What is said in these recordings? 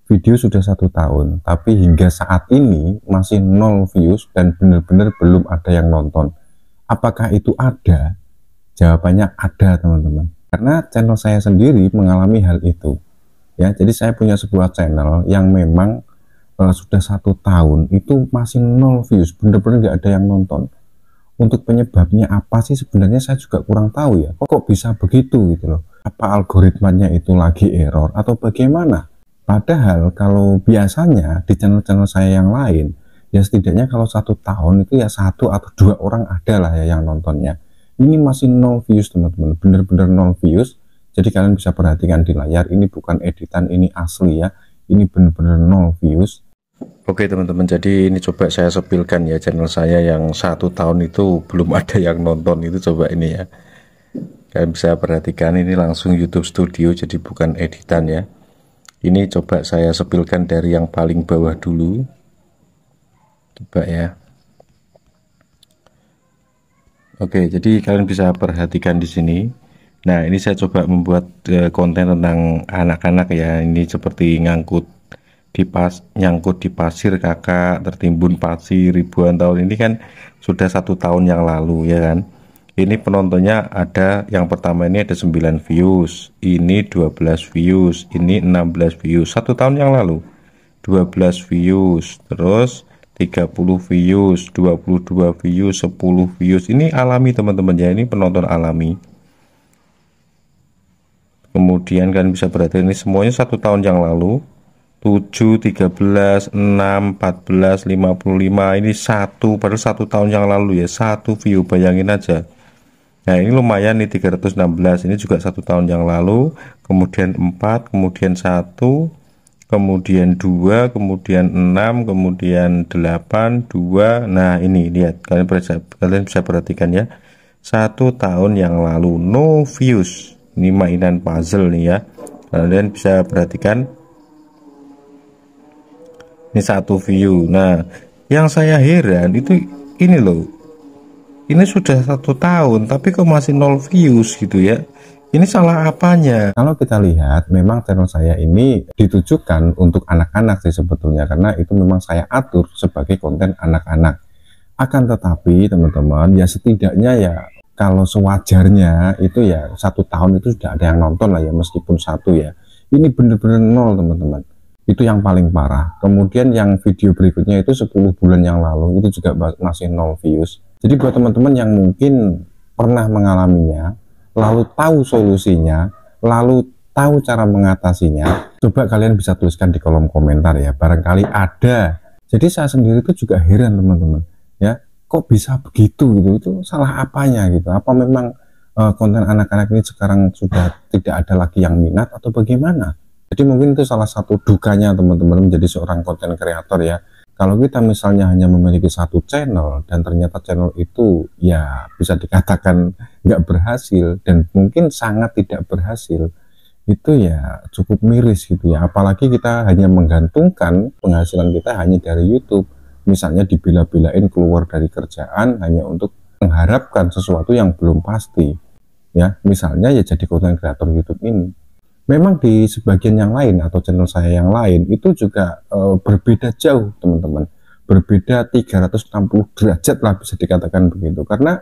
video sudah 1 tahun, tapi hingga saat ini masih 0 views dan benar-benar belum ada yang nonton. Apakah itu ada? Jawabannya ada, teman-teman. Karena channel saya sendiri mengalami hal itu. Ya, jadi saya punya sebuah channel yang memang sudah 1 tahun itu masih 0 views, benar-benar nggak ada yang nonton. Untuk penyebabnya apa sih sebenarnya saya juga kurang tahu ya. Kok bisa begitu gitu loh? Apa algoritmanya itu lagi error atau bagaimana? Padahal kalau biasanya di channel-channel saya yang lain, ya setidaknya kalau 1 tahun itu ya 1 atau 2 orang ada lah ya yang nontonnya. Ini masih 0 views, teman-teman, bener-bener 0 views. Jadi kalian bisa perhatikan di layar, ini bukan editan, ini asli ya. Ini bener-bener 0 views. Oke teman-teman, jadi ini coba saya sepilkan ya channel saya yang 1 tahun itu belum ada yang nonton itu. Coba ini ya, kalian bisa perhatikan ini langsung YouTube Studio, jadi bukan editan ya. Ini coba saya sepilkan dari yang paling bawah dulu, coba ya. Oke, jadi kalian bisa perhatikan di sini. Nah, ini saya coba membuat konten tentang anak-anak ya. Ini seperti nyangkut di pasir, kakak tertimbun pasir ribuan tahun. Ini kan sudah 1 tahun yang lalu ya kan. Ini penontonnya ada, yang pertama ini ada 9 views, ini 12 views, ini 16 views. 1 tahun yang lalu 12 views, terus 30 views, 22 views, 10 views. Ini alami teman-teman ya, ini penonton alami. Kemudian kalian bisa perhatikan ini semuanya 1 tahun yang lalu. 7, 13, 6, 14, 55. Ini baru 1 tahun yang lalu ya, 1 view, bayangin aja. Nah ini lumayan nih, 316. Ini juga 1 tahun yang lalu. Kemudian 4, kemudian 1, kemudian 2, kemudian 6, kemudian 8, 2. Nah ini lihat, kalian bisa perhatikan ya, 1 tahun yang lalu no views. Ini mainan puzzle nih ya, kalian bisa perhatikan ini 1 view. Nah yang saya heran itu ini loh, ini sudah 1 tahun tapi kok masih 0 views gitu ya. Ini salah apanya? Kalau kita lihat, memang channel saya ini ditujukan untuk anak-anak sih sebetulnya, karena itu memang saya atur sebagai konten anak-anak. Akan tetapi teman-teman ya, setidaknya ya kalau sewajarnya itu ya 1 tahun itu sudah ada yang nonton lah ya, meskipun 1 ya. Ini bener-bener 0 teman-teman. Itu yang paling parah. Kemudian yang video berikutnya itu 10 bulan yang lalu itu juga masih 0 views. Jadi buat teman-teman yang mungkin pernah mengalaminya, lalu tahu solusinya, lalu tahu cara mengatasinya, coba kalian bisa tuliskan di kolom komentar ya, barangkali ada. Jadi saya sendiri itu juga heran teman-teman ya, kok bisa begitu gitu, itu salah apanya gitu, apa memang konten anak-anak ini sekarang sudah tidak ada lagi yang minat atau bagaimana? Jadi mungkin itu salah satu dukanya teman-teman menjadi seorang konten kreator ya. Kalau kita misalnya hanya memiliki 1 channel dan ternyata channel itu ya bisa dikatakan nggak berhasil dan mungkin sangat tidak berhasil, itu ya cukup miris gitu ya. Apalagi kita hanya menggantungkan penghasilan kita hanya dari YouTube. Misalnya dibela-belain keluar dari kerjaan hanya untuk mengharapkan sesuatu yang belum pasti. Ya, misalnya ya jadi konten kreator YouTube ini. Memang di sebagian yang lain atau channel saya yang lain itu juga berbeda jauh teman-teman, berbeda 360 derajat lah bisa dikatakan begitu. Karena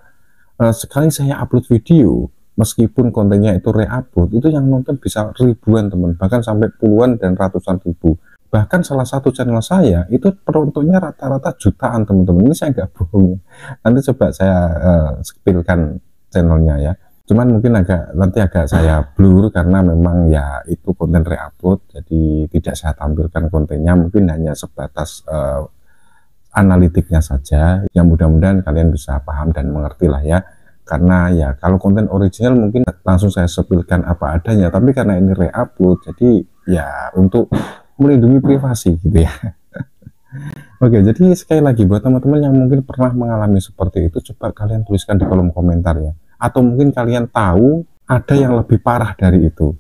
sekali saya upload video, meskipun kontennya itu re-upload, itu yang nonton bisa ribuan teman, bahkan sampai puluhan dan ratusan ribu. Bahkan salah satu channel saya itu penontonnya rata-rata jutaan teman-teman. Ini saya nggak bohong, nanti coba saya spillkan channelnya ya. Cuman mungkin nanti agak saya blur karena memang ya itu konten re-upload, jadi tidak saya tampilkan kontennya, mungkin hanya sebatas analitiknya saja. Yang mudah-mudahan kalian bisa paham dan mengerti lah ya. Karena ya kalau konten original mungkin langsung saya sepilkan apa adanya, tapi karena ini re-upload jadi ya untuk melindungi privasi gitu ya. Oke, jadi sekali lagi buat teman-teman yang mungkin pernah mengalami seperti itu, coba kalian tuliskan di kolom komentar ya. Atau mungkin kalian tahu ada yang lebih parah dari itu.